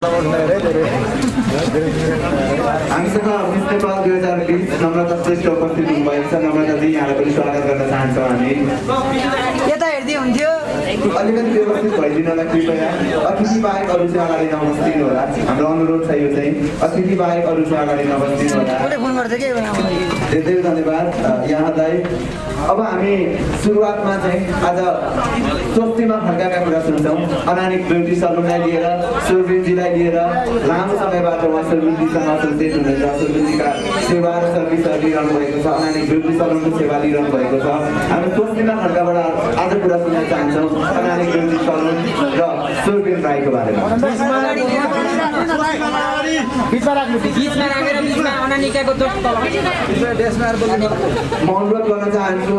हामीसँग मिस नेपाल 2020 नम्रता श्रेष्ठ उपस्थित हुनुभएको छ। नम्रताजी यहाँलाई पनि स्वागत गर्न चाहन्छौँ हामी। यता हेर्दै हुन्थ्यो अलिकति व्यवस्थित भइदिनलाई कृपया अतिथि बाहेक अरू चाहिँ अगाडि नबस्दिनु होला। हाम्रो अनुरोध छ यो चाहिँ अतिथि बाहेक अरू चाहिँ अगाडि नबस्दिनु होला। फोन गर्दै के धेरै धेरै धन्यवाद यहाँलाई। अब हामी सुरुवातमा चाहिँ आज स्वस्तिमा फर्काएका कुरा सुन्छौँ। अनानिक ब्युटी सलुनलाई लिएर सुरबिनजीलाई लिएर लामो समयबाट उहाँ सुरबिनजीसँग एसोसिएट हुनुहुन्छ। सुरबिनजीका सेवा र सर्भिसहरू लिइरहनु भएको छ। अनानिक ब्युटी सलुनको सेवा लिइरहनु भएको छ। हामी स्वस्तिमा फर्काबाट आज कुरा सुन्न चाहन्छौँ अनानिक ब्युटी सलुन र सुरबिन राईको बारेमा। म अनुरोध गर्न चाहन्छु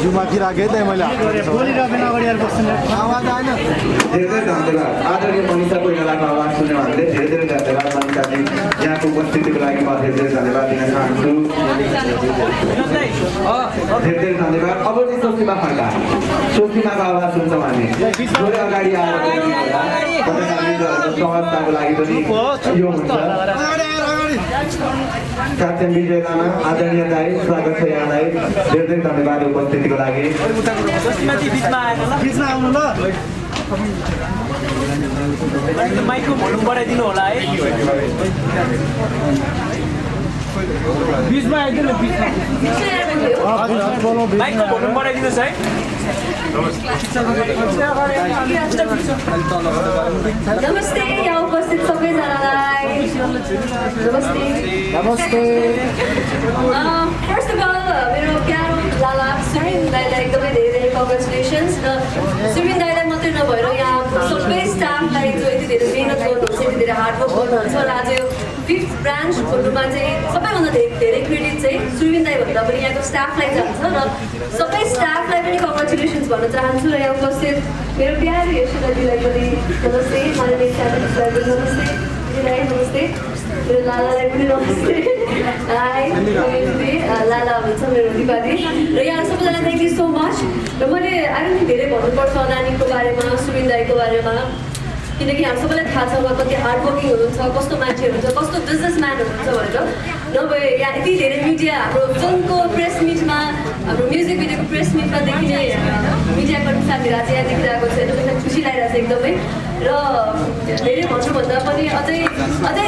जुमाकी राखेँ त मैले आवाज आएन। धेरै धेरै धन्यवाद आदरणीय मनिषा कोइरालाको आवाज सुन्यौँ हामीले। धेरै धेरै धन्यवाद मनिषाजी, यहाँको उपस्थितिको लागि म धेरै धेरै धन्यवाद दिन चाहन्छु। धेरै धेरै धन्यवाद। अब चाहिँ स्वस्तिमा फर्का स्वस्तिमाको आवाज सुन्छौँ हामी। थोरै अगाडि आएर सहजताको लागि पनि यो हुन्छ। क्याप्टेन विजय लामा आदरणीय दाई स्वागत छ यहाँलाई। धेरै धेरै धन्यवाद उपस्थितिको लागि। माइकको भोल्युम बढाइदिनु होला है। बिचमा आइदिनु माइकको भोल्युम बढाइदिनुहोस् है। नमस्ते यहाँ उपस्थित सबैजनालाई नमस्ते। फर्स्ट अफ अल मेरो प्यारो लाला सुमिन दाईलाई एकदमै धेरै धेरै कङ्ग्रेचुलेसन्स। र सुमिन दाईलाई मात्रै नभएर यहाँ सबै स्टाफलाई जो यति धेरै मिहिनेत गर्नुहुन्छ, यति धेरै हार्डवर्क गर्नुहुन्छ र आज यो 5th ब्रान्च खोल्नुमा चाहिँ सबैभन्दा धेरै क्रेडिट चाहिँ सुमिन दाई भन्दा पनि यहाँको स्टाफलाई जान्छ र सबै स्टाफलाई पनि कङ्ग्रेचुलेसन्स भन्न चाहन्छु। र यहाँ उपस्थित मेरो प्यारो यशोदाजीलाई पनि नमस्ते, माननीय क्याबिनेटलाई पनि नमस्ते, दिदीलाई नमस्ते, मेरो लालालाई पनि नमस्ते। हाई लाला हुनुहुन्छ मेरो दिपाली। र यहाँ सबैजना थ्याङ्क यू सो मच। र मैले अहिले धेरै भन्नुपर्छ नानीको बारेमा, सुमिन दाईको बारेमा, किनकि हामी सबैलाई थाहा छ उहाँ कति हार्डवर्किङ हुनुहुन्छ, कस्तो मान्छे हुनुहुन्छ, कस्तो बिजनेसम्यान हुनुहुन्छ भनेर। नभए यहाँ यति धेरै मिडिया हाम्रो फिल्मको प्रेस मिटमा, हाम्रो म्युजिक भिडियोको प्रेस मिटमा देखिने मिडियाकर्मी साथीहरू आज यहाँ देखिरहेको छ। एकदमै खुसी लागिरहेको छ एकदमै। र धेरै भन्नुभन्दा पनि अझै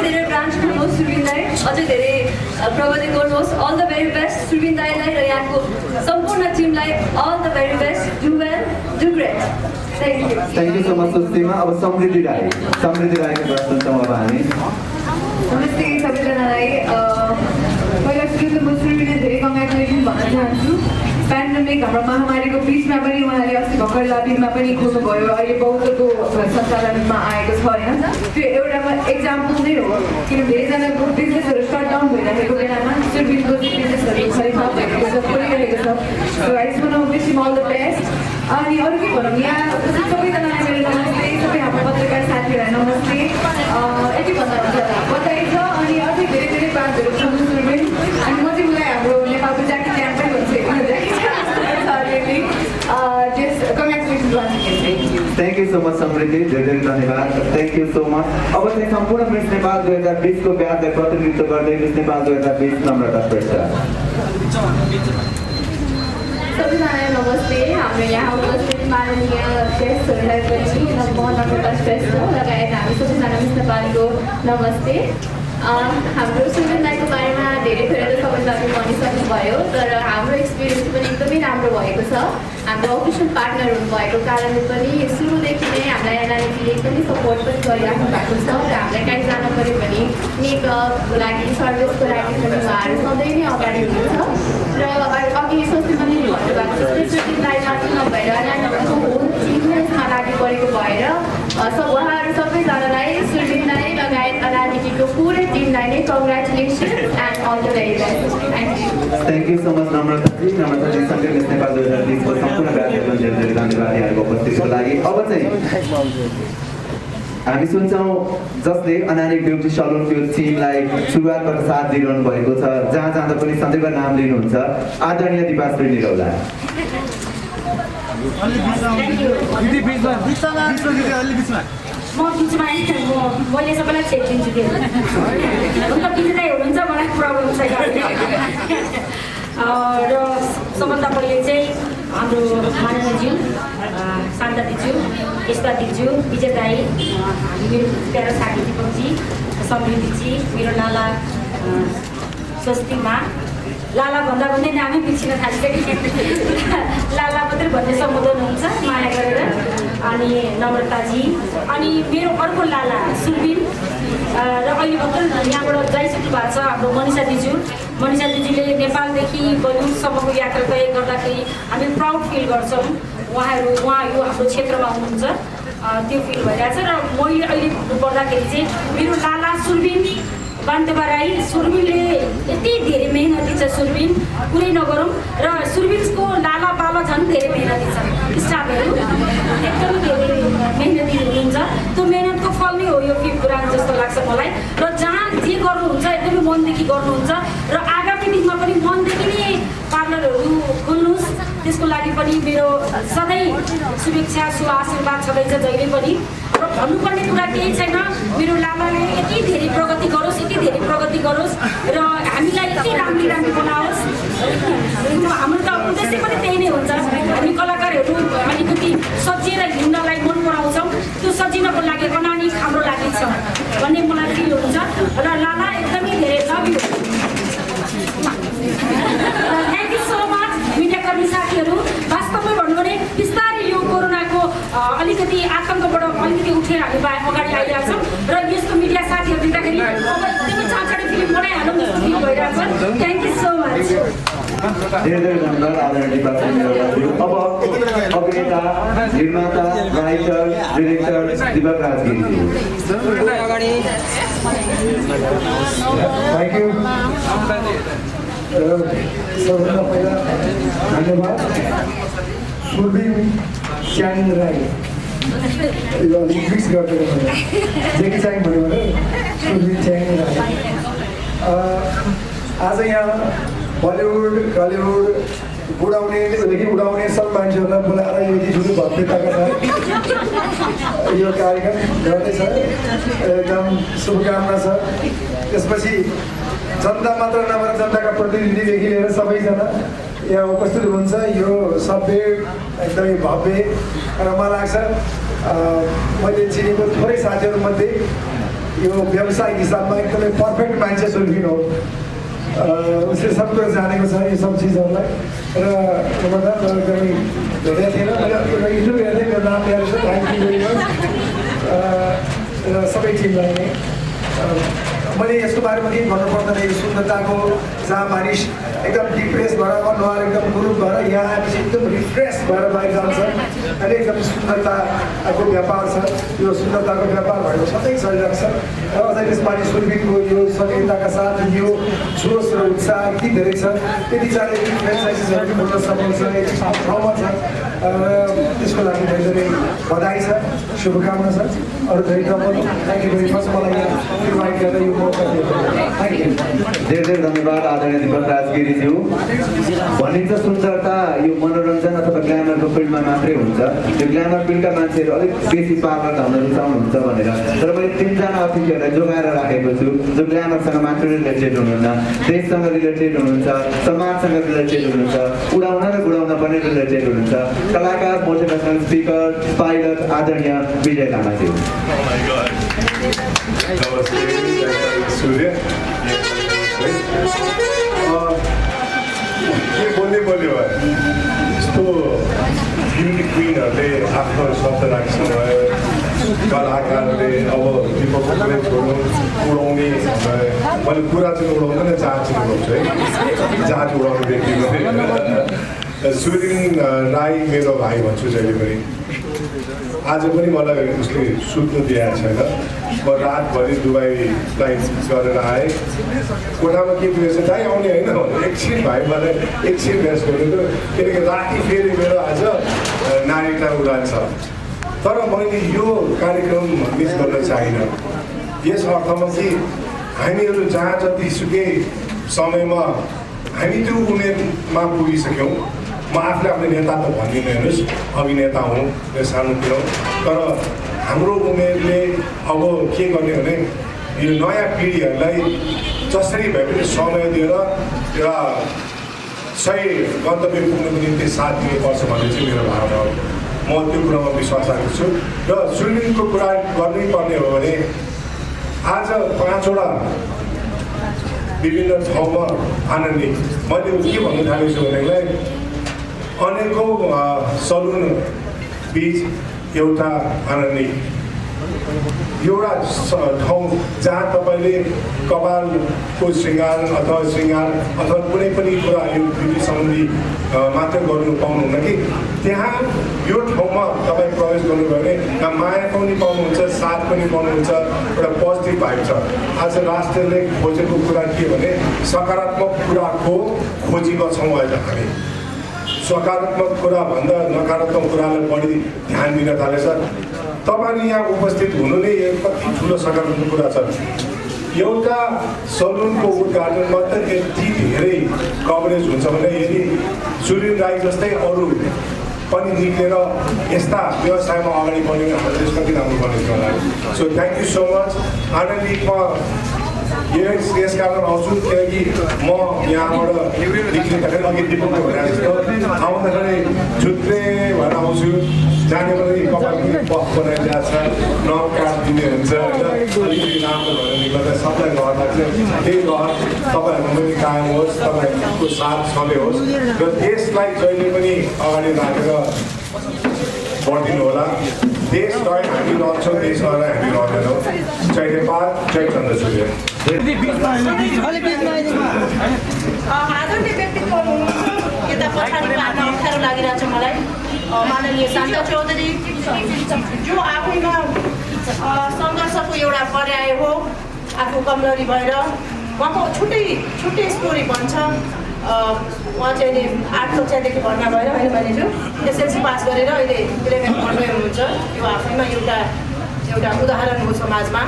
धेरै ब्रान्च खोल्नुहोस् सुरबिन दाई, अझै धेरै प्रगति गर्नुहोस्। All the very best Surbin दाईलाई र यहाँको सम्पूर्ण टिमलाई all the very best. Do well, do great. Thank you so much Sustima. अब समृद्धि राईको कुरा सुन्छौँ अब हामी। नमस्ते सबैजनालाई। पहिला सुरु त म सुरुले धेरै कङ्ग्रेचुलेसन भन्न चाहन्छु। पेन्डेमिक हाम्रो महामारीको बिचमा पनि उहाँले अस्ति भर्खर लाभिङमा पनि खोल्नुभयो। अहिले बौद्धको सञ्चालनमा आएको छ होइन। त्यो एउटा एक्जाम्पल नै हो, किन धेरैजनाको बिजनेसहरू सट डाउन भइरहेको बेलामा सुरबिनको बिजनेसहरू खरिद भइरहेको छ, खोलिरहेको छ। So I just want to wish him all the best. अनि अरू के भनौँ, यहाँ सबैजनालाई मेरो नमस्ते, सबै हाम्रो पत्रकार साथीहरूलाई नमस्ते। यति भन्दा हुन्छ बधाई छ। अनि अझै धेरै धेरै बातहरू सुन्नु सुरबिन। अनि म चाहिँ उसलाई हाम्रो नेपालको ज्याकी च्याम्प पनि भन्छु। थ्याङ्क यू सो मच समृद्धि, धेरै धेरै धन्यवाद। Thank you so much. अब चाहिँ सम्पूर्ण मिस नेपाल 2020 को ब्याजलाई प्रतिनिधित्व गर्दै मिस नेपाल 2020 नम्रता श्रेष्ठ। सबैजनालाई नमस्ते। हाम्रो यहाँ उपस्थित माननीय गेस्टहरूलाई पनि म नम्रता श्रेष्ठ लगायत हामी सबैजना मिस नेपालको नमस्ते। हाम्रो सुमिन दाईको बारेमा धेरै थोरै त सबैजनाले भनिसक्नुभयो, तर हाम्रो एक्सपिरियन्स पनि एकदमै राम्रो भएको छ। हाम्रो अफिसियल पार्टनर हुनुभएको कारणले पनि सुरुदेखि नै हामीलाई एनआइटीले एकदमै सपोर्ट पनि गरिराख्नु भएको छ। र हामीलाई कहीँ जानु पऱ्यो भने मेकअपको लागि, सर्भिसको लागि पनि उहाँहरू सधैँ नै अगाडि हुनुहुन्छ। र अघि स्वस्तिमा नै भन्नुभएको छ, सुमिन दाई मात्र नभएर नानीहरूको होल टिम नै यसमा लागि परेको भएर उहाँहरू सबैजनालाई सुरबिनलाई लगायत अनादिकीको पुरै टिमलाई नै congratulation and all the very best thank you thank you so much नम्रताजी सँगै मिस नेपाल 2020 को सम्पूर्ण कार्यक्रम धेरै धन्यवाद यहाँको उपस्थितिको लागि। अब चाहिँ हामी सुन्छौँ जसले अनानिक ब्युटी सलुनको टिमलाई सुरुवातबाट साथ दिइरहनु भएको छ, जहाँ जाँदा पनि सधैँको नाम लिनुहुन्छ, आदरणीय दिपाश्री निरौला। म बिचमा मैले सबैलाई चेक दिन्छु कि हुन्छ बिचमै हुनुहुन्छ मलाई प्रब्लम छैन र सबभन्दा पहिले चाहिँ हाम्रो माननीयज्यू शान्ता दिज्यू यस्ता दिज्यू विजय दाई हामी मेरो प्यारो साथी दिपकजी समृद्धिजी मेरो लाला स्वस्तिमा लाला भन्दा भन्दै नामै बिर्सिन थालिसक्यो लाला मात्रै भन्ने सम्बोधन हुन्छ माया गरेर। अनि नम्रताजी अनि मेरो अर्को लाला सुरबिन र अहिले भर्खर यहाँबाट जाइसक्नु भएको छ हाम्रो मनिषा दिज्यूले नेपालदेखि बलिउडसम्मको यात्रा तय गर्दाखेरि हामी प्राउड फिल गर्छौँ। उहाँ यो हाम्रो क्षेत्रमा हुनुहुन्छ त्यो फिल भइरहेछ र मैले अहिले भन्नुपर्दाखेरि चाहिँ मेरो लाला सुरबिन बान्तेबा राई सुरबिनले यति धेरै मेहनती छ, सुरबिन कुरै नगरौँ र सुरबिनको लाला बाबा झन् धेरै मेहनती छ, स्टाफहरू एकदमै धेरै मेहनती हुनुहुन्छ। त्यो मेहनतको फल नै हो यो फिल्म कुरा जस्तो लाग्छ मलाई र जहाँ जे गर्नुहुन्छ एकदमै मनदेखि गर्नुहुन्छ र आगामी दिनमा पनि मनदेखि नै पार्लरहरू खोल्नुहोस्, त्यसको लागि पनि मेरो सधैँ शुभेच्छा आशीर्वाद छँदैछ जहिले पनि। र भन्नुपर्ने कुरा केही छैन, मेरो लालाले यति धेरै प्रगति गरोस् र हामीलाई यति राम्री बनाओस्। हाम्रो त उद्देश्य पनि त्यही नै हुन्छ, हामी कलाकारहरू अलिकति सजिएर हिँड्नलाई मन पराउँछौँ, त्यो सजिनको लागि अनानिक हाम्रो लागि छ भन्ने मलाई फिल हुन्छ र लाला एकदमै धेरै love you. Thank you so much मिडियाकर्मी साथीहरू। वास्तवमै भन्नु भने बिस्तारै यो कोरोनाको अलिकति आतङ्कबाट अलिकति उठेर हामी अगाडि आइरहेको छौँ र यस्तो मिडिया साथीहरू दिँदाखेरि अब एकदमै चाँचाडै फिल्म बनाइहालौँ जस्तो फिल भइरहेको छ। Thank you so much. धेरै धन्यवाद आदरणीय दिपाश्री निरौलाज्यू। अब अभिनेता, निर्माता, राइटर, डिरेक्टर दिपक राजगिरीज्यू। Thank you. सबभन्दा पहिला धन्यवाद सुरबिन च्याङ राई यो अलिक मिक्स गरिदिनु भयो, जेकी च्याङ भन्यो भने सुरबिन च्याङ राई। आज यहाँ बलिउड टलिउड उडाउनेदेखि उडाउने सब मान्छेहरूलाई बोलाएर यो यति ठुलो भव्यताका साथ यो कार्यक्रम गर्दैछ, एकदम शुभकामना छ। त्यसपछि जनता मात्र नभएर जनताका प्रतिनिधिदेखि लिएर सबैजना यहाँ उपस्थित हुनुहुन्छ, यो सभ्य एकदमै भव्य र मलाई लाग्छ मैले चिनेको थोरै साथीहरूमध्ये यो व्यावसायिक हिसाबमा एकदमै पर्फेक्ट मान्छे सुरबिन हो। उसले सब कुरा जानेको छ यो सब चिजहरूलाई र एकदमै भेटेको थिएन, मैले इन्टरभ्यू हेर्दै मेरो नाम ल्याएर छ। थ्याङ्क यू भेरी मच र सबै टिमलाई नै। मैले यसको बारेमा केही भन्नु पर्दैन, यो सुन्दरताको जहाँ मानिस एकदम डिप्रेस भएर अनुहार एकदम गुरुप भएर यहाँ आएपछि एकदम रिफ्रेस भएर बाहिर जान्छ अनि एकदम सुन्दरताको व्यापार छ। यो सुन्दरताको व्यापार भएको सधैँ चलिरहेको छ र अझै त्यसपालि सुरबिनको यो सक्रियताका साथ यो जोस र उत्साह यति धेरै छ, यति साह्रै फ्रेन्चाइजिसहरू खोल्न सकिन्छ, यति ठाउँमा छ। त्यसको लागि धेरै धेरै बधाई छ, शुभकामना छ। अरू धेरै थ्याङ्क यू भेरी मच मलाई यहाँ इन्भाइट गरेर यो मौका दिएको। Thank you. धेरै धन्यवाद आदरणीय दिपक राजगिरीज्यू। भनिन्छ सुन्दरता यो मनोरञ्जन अथवा ग्ल्यामरको फिल्डमा मात्रै हुन्छ, यो ग्ल्यामर फिल्डका मान्छेहरू अलिक बेसी पार्लर धाउन रुचाउनुहुन्छ भनेर, तर मैले 3 जना अतिथिहरूलाई जोगाएर राखेको छु जो ग्ल्यामरसँग मात्र रिलेटेड हुनुहुन्न, देशसँग रिलेटेड हुनुहुन्छ, समाजसँग रिलेटेड हुनुहुन्छ, उडाउन र गुडाउन पनि रिलेटेड हुनुहुन्छ। कलाकार, मोटिभेसनल स्पिकर, पाइलट आदरणीय विजय लामाज्यू। सूर्य के बोल्ने बोल्यो यस्तो ब्युटी क्विनहरूले आफ्नो शब्द राखिसक्नुभयो, कलाकारले अब दिपकको कुरै छोड्नु उडाउने मैले कुरा चाहिँ उडाउँदैन, जहाज चाहिँ उडाउँछु है, जहाज उडाउने व्यक्ति सुरिन राई मेरो भाइ भन्छु जहिले पनि। आज पनि मलाई उसले सुत्नु दिएको छैन। म रातभरि दुबई फ्लाइट गरेर आएँ। कोठामा के पुगेछ दाइ आउने होइन भने एकछिन भाइ मलाई एकछिन रेस्ट गर्नु, किनकि राति फेरि मेरो आज नारीटा उडान छ। तर मैले यो कार्यक्रम मिस गर्न चाहिनँ, यस अर्थमा कि हामीहरू जहाँ जतिसुकै समयमा हामी त्यो उमेरमा पुगिसक्यौँ। म आफूले आफ्नो नेता त भन्दिनँ, हेर्नुहोस् अभिनेता हुँ यो सानोतिर, तर हाम्रो उमेरले अब के गर्ने भने यो नयाँ पिँढीहरूलाई जसरी भए पनि समय दिएर एउटा सही गन्तव्य पुग्नुको निम्ति साथ दिनुपर्छ भन्ने चाहिँ मेरो भावना हो। म त्यो कुरामा विश्वास राख्दछु। र स्विमिङको कुरा गर्नै पर्ने हो भने आज 5वटा विभिन्न ठाउँमा आनन्दित मैले के भन्न थालेको छु भनेलाई अनेकौँ सलुन बिच एउटा आनन्दित एउटा ठाउँ जहाँ तपाईँले कपालको श्रृङ्गार अथवा कुनै पनि कुरा यो ब्युटी सम्बन्धी मात्र गर्नु पाउनुहुन्न कि त्यहाँ यो ठाउँमा तपाईँ प्रवेश गर्नुभयो भने त्यहाँ माया पनि पाउनुहुन्छ, साथ पनि पाउनुहुन्छ, एउटा पोजिटिभ भाइब छ। आज राष्ट्रले खोजेको कुरा के भने सकारात्मक कुराको खोजीमा छौँ अहिले हामी। सकारात्मक कुराभन्दा नकारात्मक कुरालाई बढी ध्यान दिन थालेछ। तपाईँले यहाँ उपस्थित हुनु नै एक कति ठुलो सकारात्मक कुरा छ। एउटा सलुनको उद्घाटनमा त यति धेरै कभरेज हुन्छ भने यदि सुरिन राई जस्तै अरू पनि निक्लेर यस्ता व्यवसायमा अगाडि बढ्यो भने हाम्रो देश कति राम्रो बनेको होला। So thank you so much. आनन्दमा यस कारण आउँछु किनकि म यहाँबाट निक्लिँदाखेरि अघि दिपुको भने जस्तो आउँदाखेरि झुत्रे भएर आउँछु। जाने पनि कपाल पनि बफ बनाइरहेको छ, नम काटिदिने हुन्छ होइन, अलिकति राम्रो भएर निक्लदा सबलाई घर लाग्छ। त्यही घर तपाईँहरूको पनि कायम होस्, तपाईँहरूको साथ छँदै होस् र देशलाई जहिले पनि अगाडि राखेर बढिदिनु होला। देश गए हामी रहन्छौँ, देश गएर हामी रहँदैनौँ। जय नेपाल, जय चन्द्रसूर्य। आदरणीय व्यक्तित्व हुनुहुन्छ, यता पछाडि पार्न अप्ठ्यारो लागिरहेको छ मलाई। माननीय शान्त चौधरी जो आफैमा सङ्घर्षको एउटा पर्याय हो, आफू कमलरी भएर उहाँको छुट्टै स्टोरी भन्छ। उहाँ चाहिँ अहिले 8 कक्षादेखि भर्ना भएर होइन भनेछु एसएलसी पास गरेर अहिले 11 पढ्दै हुनुहुन्छ। यो आफैमा एउटा उदाहरण हो समाजमा।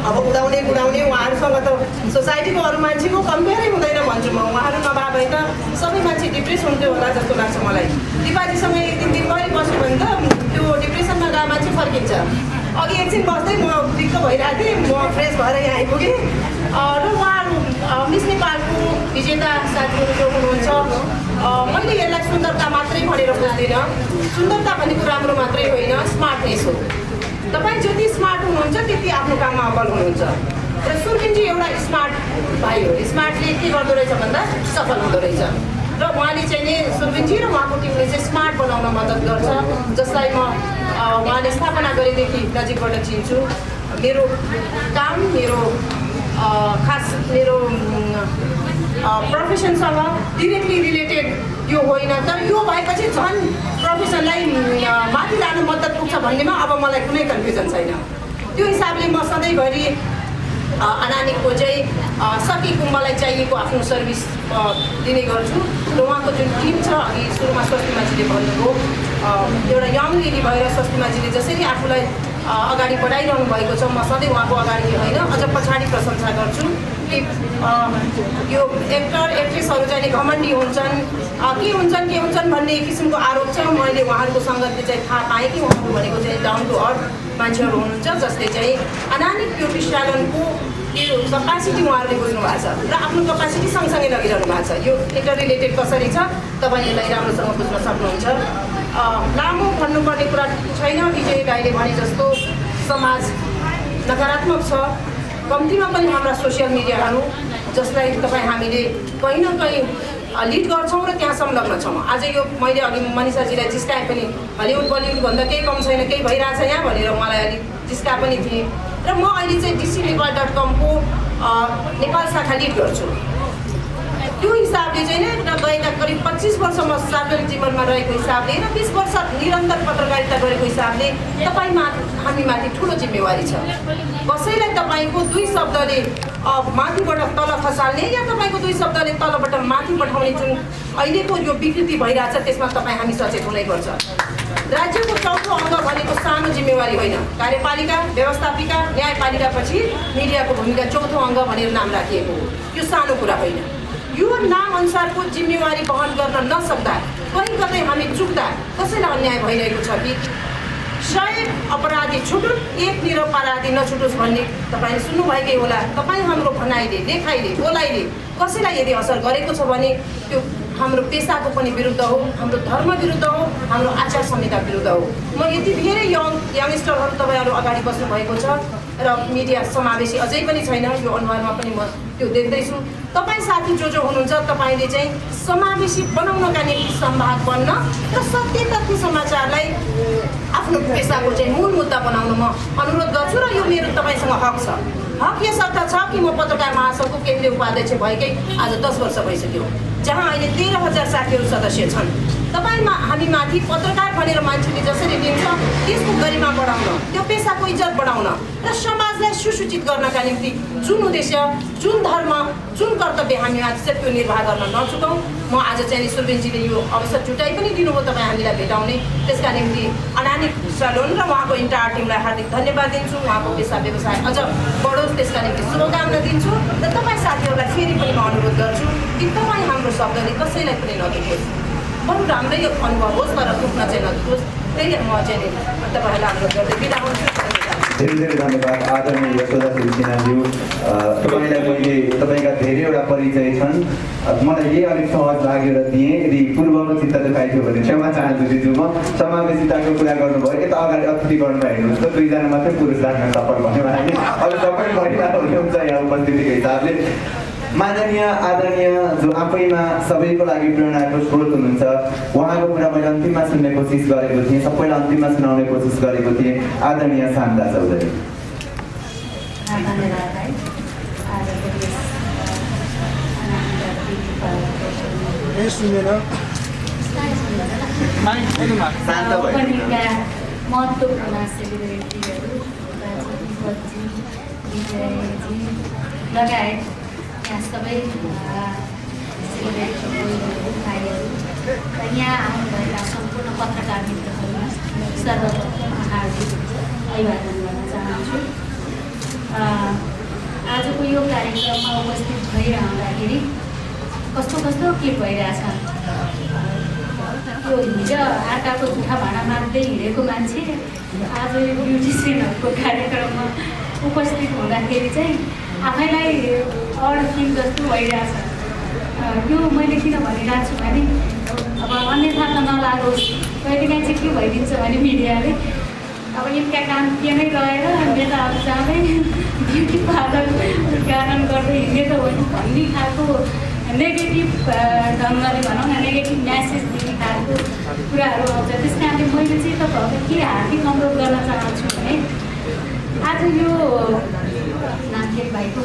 अब उदाउने उहाँहरूसँग त सोसाइटीको अरू मान्छेको कम्पेयरै हुँदैन भन्छु म। उहाँहरू नभए भए त सबै मान्छे डिप्रेस हुन्थ्यो होला जस्तो लाग्छ मलाई। दिपाजीसँग 1 दिन गरी बस्यो भने त त्यो डिप्रेसनमा गएको मान्छे फर्किन्छ। अघि एकछिन बस्दै म दिक्क भइरहेको थिएँ, म फ्रेस भएर यहाँ आइपुगेँ। र उहाँहरू मिस नेपालको विजेता साथीहरू जो हुनुहुन्छ, मैले यसलाई सुन्दरता मात्रै भनेर बुझ्दिनँ। सुन्दरता भनेको राम्रो मात्रै होइन, स्मार्टनेस हो। तपाईँ जति स्मार्ट हुनुहुन्छ त्यति आफ्नो काममा अब्बल हुनुहुन्छ। र सुर्खिनजी एउटा स्मार्ट भाइ हो। स्मार्टले के गर्दो रहेछ भन्दा सफल हुँदो रहेछ। र उहाँले चाहिँ नि सुर्खिनजी र उहाँको टिमले चाहिँ स्मार्ट बनाउन मद्दत गर्छ, जसलाई म उहाँले स्थापना गरेदेखि नजिकबाट चिन्छु। मेरो काम खास मेरो प्रोफेसनसँग डिरेक्टली रिलेटेड यो होइन, तर यो भएपछि झन् प्रोफेसनलाई माथि लानु मद्दत पुग्छ भन्नेमा अब मलाई कुनै कन्फ्युजन छैन। त्यो हिसाबले म सधैँभरि अनानिकको चाहिँ सकेको मलाई चाहिएको आफ्नो सर्भिस दिने गर्छु। र उहाँको जुन टिम छ, अघि सुरुमा स्वस्तिमाजीले भन्नुभयो, एउटा यङ लेडी भएर स्वस्तिमाजीले जसरी आफूलाई अगाडि बढाइरहनु भएको छ, म सधैँ उहाँको अगाडि होइन अझ पछाडि प्रशंसा गर्छु कि यो एक्टर एक्ट्रेसहरू चाहिँ घमण्डी हुन्छन्, के हुन्छन् भन्ने किसिमको आरोप छ। मैले उहाँहरूको सङ्गतले चाहिँ थाहा पाएँ कि उहाँहरू भनेको चाहिँ डाउन टु अर्थ मान्छेहरू हुनुहुन्छ, जसले चाहिँ अनानिक ब्युटी स्यालोनको यो कपासिटी उहाँहरूले बुझ्नु भएको छ र आफ्नो कपासिटी सँगसँगै लगिरहनु भएको छ। यो इंटर रिलेटेड कसरी छ तपाईँ यसलाई राम्रोसँग बुझ्न सक्नुहुन्छ। लामो भन्नुपर्ने कुरा छैन। विजय दाइले भने जस्तो समाज नकारात्मक छ, कम्तीमा पनि हाम्रा सोसियल मिडियाहरू जसलाई हामीले कहीँ न कहीँ लिड गर्छौँ र त्यहाँ संलग्न छौँ। आज यो मैले अघि मनिषाजीलाई जिस्काएँ पनि, हलिउड बलिउडभन्दा केही कम छैन, केही भइरहेछ यहाँ भनेर उहाँलाई अलिक जिस्का पनि थिएँ। र म अहिले चाहिँ dcnepal.com को नेपाल शाखा लिड गर्छु। त्यो हिसाबले चाहिँ नै गएका करिब 25 वर्ष म सार्वजनिक जीवनमा रहेको हिसाबले र 20 वर्ष निरन्तर पत्रकारिता गरेको हिसाबले तपाईँमा हामीमाथि ठुलो जिम्मेवारी छ। कसैलाई तपाईँको 2 शब्दले माथिबाट तल खसाल्ने या तपाईँको 2 शब्दले तलबाट माथि पठाउने जुन अहिलेको यो विकृति भइरहेछ त्यसमा तपाईँ हामी सचेत हुनैपर्छ। राज्यको चौथो अङ्ग भनेको सानो जिम्मेवारी होइन। कार्यपालिका, व्यवस्थापिका, न्यायपालिकापछि मिडियाको भूमिका चौथो अङ्ग भनेर नाम राखिएको हो। यो सानो कुरा होइन। यो नाम अनुसारको जिम्मेवारी वहन गर्न नसक्दा कहीँ कतै हामी चुक्दा कसैलाई अन्याय भइरहेको छ कि 100 अपराधी छुटुन् 1 निरपराधी नछुटोस् भन्ने तपाईँले सुन्नुभएकै होला। तपाईँ हाम्रो भनाइले, लेखाइले, बोलाइले कसैलाई यदि असर गरेको छ भने त्यो हाम्रो पेसाको पनि विरुद्ध हो, हाम्रो धर्म विरुद्ध हो, हाम्रो आचार संहिता विरुद्ध हो। म यति धेरै यङ्गस्टरहरू तपाईँहरू अगाडि बस्नु भएको छ र मिडिया समावेशी अझै पनि छैन। यो अनुहारमा पनि म त्यो देख्दैछु। तपाईँ साथी जो हुनुहुन्छ तपाईँले चाहिँ समावेशी बनाउनका निम्ति संवाद बन्न र सत्य तथ्य समाचारलाई आफ्नो पेसाको चाहिँ मूल मुद्दा बनाउन म अनुरोध गर्छु र यो मेरो तपाईँसँग हक छ। हक यसर्थ छ कि म पत्रकार महासङ्घको केन्द्रीय उपाध्यक्ष भएकै आज 10 वर्ष भइसक्यो, जहाँ अहिले 13,000 साथीहरू सदस्य छन्। तपाईँमा हामीमाथि पत्रकार भनेर मान्छेले जसरी लिन्छ त्यसको गरिमा बढाउन, त्यो पेसाको इज्जत बढाउन र समाजलाई सुसूचित गर्नका निम्ति जुन उद्देश्य, जुन धर्म, जुन कर्तव्य हामीमाथि छ त्यो निर्वाह गर्न नचुकौँ। म आज चाहिँ सुरबिनजीले यो अवसर जुटाइ पनि दिनुभयो तपाईँ हामीलाई भेटाउने। त्यसका निम्ति अनानिक सलोन र उहाँको इन्टायर टिमलाई हार्दिक धन्यवाद दिन्छु। उहाँको पेसा व्यवसाय अझ बढोस् त्यसका निम्ति शुभकामना दिन्छु र तपाईँ साथीहरूलाई फेरि पनि म अनुरोध गर्छु कि तपाईँ हाम्रो शब्दले कसैलाई पनि नदुखोस्, बरु राम्रै अनुभव होस् तर दुख्न चाहिँ नदुखोस्। त्यही म चाहिँ तपाईँहरूलाई अनुरोध गर्दै बिदा हुन्छु। धेरै धेरै धन्यवाद आदरणीय यशोदा सिन्हाज्यू। तपाईँलाई मैले तपाईँका धेरैवटा परिचय छन्। मलाई यही अलिक सहज लागेर दिएँ। यदि पूर्वको चित्त दुखाइथ्यो भने क्षमा चाहन्छु दिजु। म समावेशिताको कुरा गर्नुभयो, यता अगाडि अतिथिकरणमा हेर्नुहोस् त 2 जना मात्रै पुरुष राख्न सफल भन्यो भने अरू सबै महिलाहरू हुनुहुन्छ यहाँ उपस्थितिको हिसाबले। माननीय आदरणीय जो आफैमा सबैको लागि प्रेरणाको स्रोत हुनुहुन्छ, उहाँको कुरा मैले अन्तिममा सुन्ने कोसिस गरेको थिएँ, सबैलाई अन्तिममा सुनाउने कोसिस गरेको थिएँ। आदरणीय शान्ता चौधरी। महत्त्वपूर्ण सेलिब्रिटीहरू लगायत यहाँ सबै भाइहरू र यहाँ आउनुभएका सम्पूर्ण पत्रकार मित्रहरूलाई सर्वप्रथम हार्दिक अभिवादन गर्न चाहन्छु। आजको यो कार्यक्रममा उपस्थित भइरहँदाखेरि कस्तो कस्तो के भइरहेछ। यो हिजो आँटाको जुठा भाँडा मार्दै हिँडेको मान्छे आज यो ब्युटिसियनहरूको कार्यक्रममा उपस्थित हुँदाखेरि चाहिँ आफैलाई अड फिल जस्तो भइरहेछ। यो मैले किन भनिरहेको छु भने अब अन्यथा त नलागोस्, कहिलेकाहीँ चाहिँ के भइदिन्छ भने मिडियाले अब यिनका काम के नै रहेर नेताहरू जाँदै ब्युटी पार्लर उद्घाटन गर्दै हिँड्ने त होइन भन्ने खालको नेगेटिभ ढङ्गले भनौँ न नेगेटिभ म्यासेज दिने खालको कुराहरू आउँछ। त्यस कारणले मैले चाहिँ तपाईँहरूलाई के हार्दिक अनुरोध गर्न चाहन्छु भने आज यो नामखेल भाइको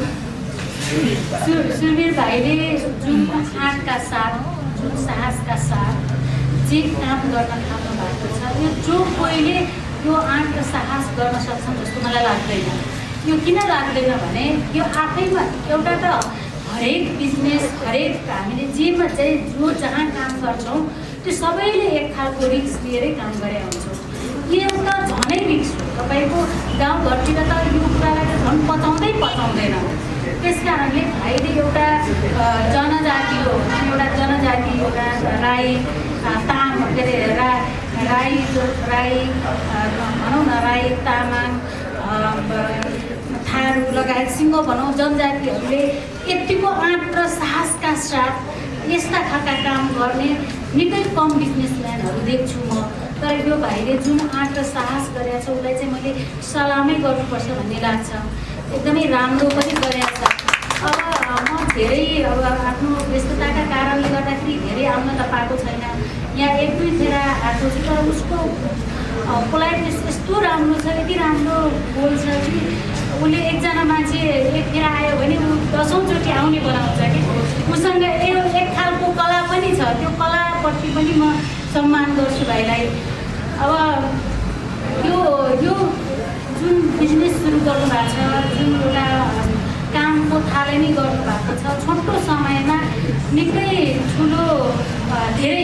सुरवीर भाइले जुन आँटका साथ, जुन साहसका साथ जे काम गर्न थाल्नु भएको छ, यो जो कोहीले यो आँट र साहस गर्न सक्छन् जस्तो मलाई लाग्दैन। यो किन लाग्दैन भने यो आफैमा एउटा त हरेक बिजनेस, हरेक हामीले जेमा चाहिँ जो जहाँ काम गर्छौँ त्यो सबैले एक खालको रिस्क लिएरै काम गरे हुन्छौँ। यो एउटा झनै रिस्क हो। तपाईँको गाउँघरतिर त यो कुरालाई त झन् पचाउँदैन। त्यस कारणले भाइले एउटा जनजाति हो, एउटा जनजाति, एउटा राई के अरे राई भनौँ न, राई तामाङ थारू लगायत सिङ्गो भनौँ जनजातिहरूले यतिको आँट र साहसका साथ यस्ता खालका काम गर्ने निकै कम बिजनेसम्यानहरू देख्छु म। तर यो भाइले जुन आँट र साहस गरेको छ उसलाई चाहिँ मैले सलामै गर्नुपर्छ भन्ने लाग्छ। एकदमै राम्रो पनि गरेको छ। अब म धेरै अब आफ्नो व्यस्तताका कारणले गर्दाखेरि धेरै आउन त पाएको छैन। यहाँ 1-2 फेर आएको छु तर उसको पोलाइटनेस यस्तो राम्रो छ, यति राम्रो बोल्छ कि उसले एकजना मान्छे एकखेर आयो भने ऊ 10औँचोटि आउने बनाउँछ कि उसँग यो एक खालको कला पनि छ। त्यो कलाप्रति पनि म सम्मान गर्छु भाइलाई। अब यो जुन बिजनेस सुरु गर्नुभएको छ, जुन एउटा कामको थालनी गर्नुभएको छ, छोटो समयमा निकै ठुलो धेरै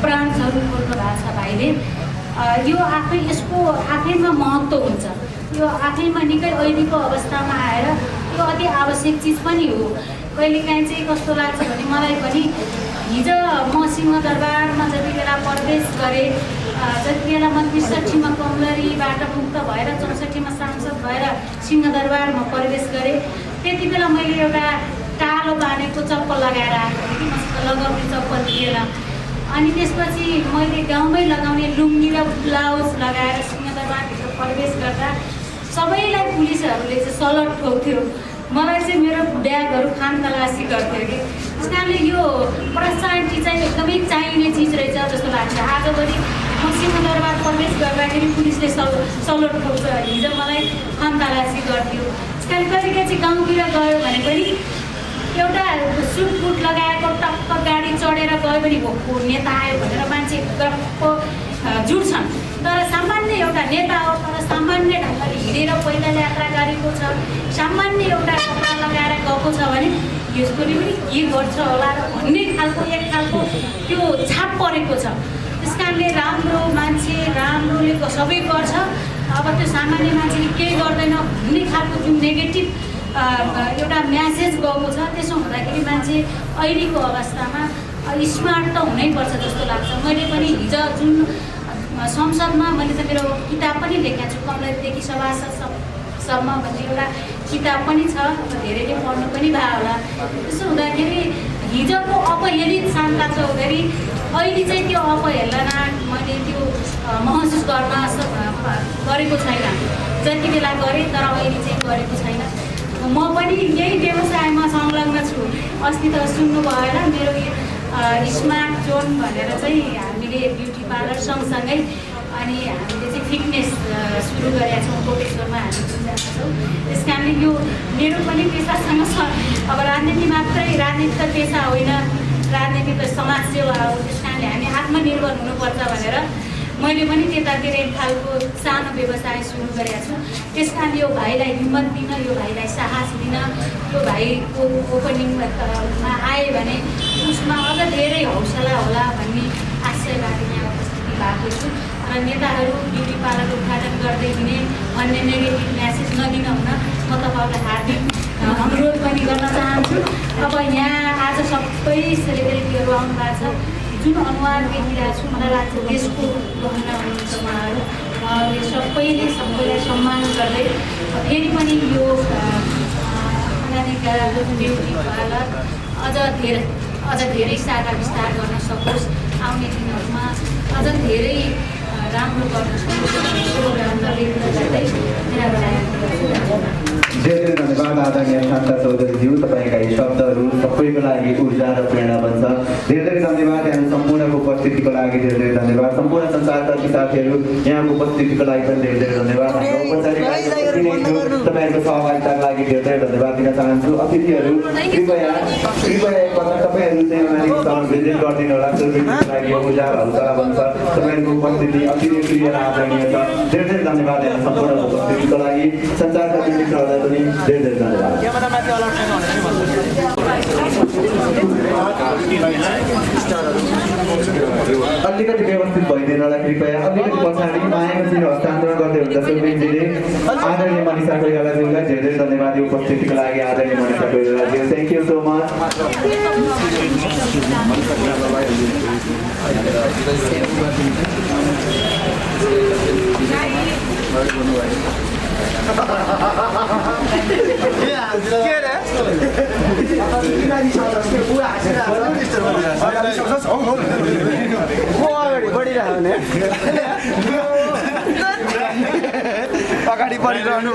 ब्रान्चहरू खोल्नु भएको छ भाइले। यो यसको आफैमा महत्त्व हुन्छ। यो आफैमा निकै अहिलेको अवस्थामा आएर यो अति आवश्यक चिज पनि हो। कहिलेकाहीँ चाहिँ कस्तो लाग्छ भने मलाई पनि हिजो म सिंहदरबारमा जति बेला प्रवेश गरेँ, जति बेला म ६३मा कमलरीबाट मुक्त भएर ६४मा सांसद भएर सिंहदरबारमा प्रवेश गरेँ, त्यति बेला मैले एउटा कालो बानेको चप्पल लगाएर आएको थिएँ कि मसँग लगाउने चप्पल थिएन। अनि त्यसपछि मैले गाउँमै लगाउने लुङ्गी र ब्लाउज लगाएर सिंहदरबारभित्र प्रवेश गर्दा सबैलाई पुलिसहरूले चाहिँ सलट ठोक्थ्यो। मलाई चाहिँ मेरो ब्यागहरू खान तलासी गर्थ्यो कि त्यस कारणले यो पर्सनालिटी चाहिँ एकदमै चाहिने चिज रहेछ जस्तो लाग्छ। आजभोलि म सिंहदरबार प्रवेश गर्दाखेरि पुलिसले सलट ठोक्छ, हिजो मलाई खान तलासी गर्थ्यो। त्यस कारण कहिलेकाहीँ चाहिँ गाउँतिर गयो भने पनि एउटा सुटबुट लगाएको टक्क गाडी चढेर गयो भने भोको नेता आयो भनेर मान्छे गप्प जुट्छन्। तर सामान्य एउटा नेता हो, तर सामान्य ढङ्गले हिँडेर पैदल यात्रा गरेको छ, सामान्य एउटा कपडा लगाएर गएको छ भने यसकोले पनि के गर्छ होला र भन्ने खालको एक खालको त्यो छाप परेको छ। त्यस कारणले राम्रो मान्छे राम्रोले सबै गर्छ, अब त्यो सामान्य मान्छेले केही गर्दैन भन्ने खालको जुन नेगेटिभ एउटा म्यासेज गएको छ। त्यसो हुँदाखेरि मान्छे अहिलेको अवस्थामा स्मार्ट त हुनैपर्छ जस्तो लाग्छ। मैले पनि हिजो जुन संसदमा मैले त मेरो किताब पनि लेखेको छु, कमलरीदेखि सभासदसम्म भन्ने एउटा किताब पनि छ, धेरैले पढ्नु पनि भयो होला। त्यसो हुँदाखेरि हिजोको अपहेलित शान्ता चौधरी अहिले चाहिँ त्यो अपहेलना मैले त्यो महसुस गरेको छैन। जति बेला गरेँ तर अहिले चाहिँ गरेको छैन। म पनि यही व्यवसायमा संलग्न छु। अस्ति त सुन्नुभयो होला मेरो स्मार्ट जोन भनेर चाहिँ हामीले ब्युटी पार्लर सँगसँगै अनि हामीले चाहिँ फिटनेस सुरु गरेका छौँ कोटेश्वरमा हामी जान्छौँ। त्यस कारणले यो मेरो पनि पेसासँग छ। अब राजनीति मात्रै, राजनीति त पेसा होइन, राजनीति त समाज सेवा हो। त्यस कारणले हामी आत्मनिर्भर हुनुपर्छ भनेर मैले पनि त्यतातिर एक खालको सानो व्यवसाय सुरु गरेका छु। त्यस कारण यो भाइलाई हिम्मत दिन, यो भाइलाई साहस दिन, यो भाइको ओपनिङमा आए भने उसमा अझ धेरै हौसला होला भन्ने आशयबाट यहाँ उपस्थिति भएको छु। र नेताहरू ब्युटी पार्लर उद्घाटन गर्दै दिने भन्ने नेगेटिभ म्यासेज नदिन हुन म तपाईँहरूलाई हार्दिक अनुरोध पनि गर्न चाहन्छु। अब यहाँ आज सबै सेलिब्रेटीहरू आउनु भएको छ। जुन अनुहार देखिरहेको छु मलाई लाग्छ देशको गहना हुनुहुन्छ उहाँहरूले सबैले सबैलाई सम्मान गर्दै फेरि पनि यो अनामिका ब्युटी पार्लर अझ धेरै शाखा विस्तार गर्न सकोस्, आउने दिनहरूमा अझ धेरै राम्रो गर्न सकोस्। धेरै धन्यवाद आदरणीय शान्ता चौधरीज्यू, तपाईँका यी शब्दहरू सबैको लागि ऊर्जा र प्रेरणा बन्छ। धेरै धन्यवाद यहाँ सम्पूर्णको उपस्थितिको लागि, धेरै धन्यवाद। सम्पूर्ण संसारका साथीहरू यहाँको उपस्थितिको लागि पनि धेरै धन्यवाद। तपाईँहरूको सहभागिताको लागि धेरै धन्यवाद दिन चाहन्छु। अतिथिहरू कृपया एकपल्ट तपाईँहरू चाहिँ भिजिट गरिदिनु होला। सुरुको लागि ऊर्जा हौसला बन्छ। तपाईँहरूको उपस्थिति अति नै प्रिय र आदरणीय छ। धेरै धन्यवाद यहाँ सम्पूर्णको उपस्थितिको लागि। संसारका मित्रहरूलाई पनि धेरै धन्यवाद। अलिकति व्यवस्थित भइदिनलाई कृपया अलिकति पछाडि मायाको चिन्ह हस्तान्तरण गर्दै हुन्छ सुरवीरजीले। आदरणीय मनिषा कोइरालाज्यूलाई धेरै धन्यवाद उपस्थितिको लागि। आदरणीय मनिषा कोइरालाज्यू, थ्याङ्क यू सो मच। अगाडि बढिरहनु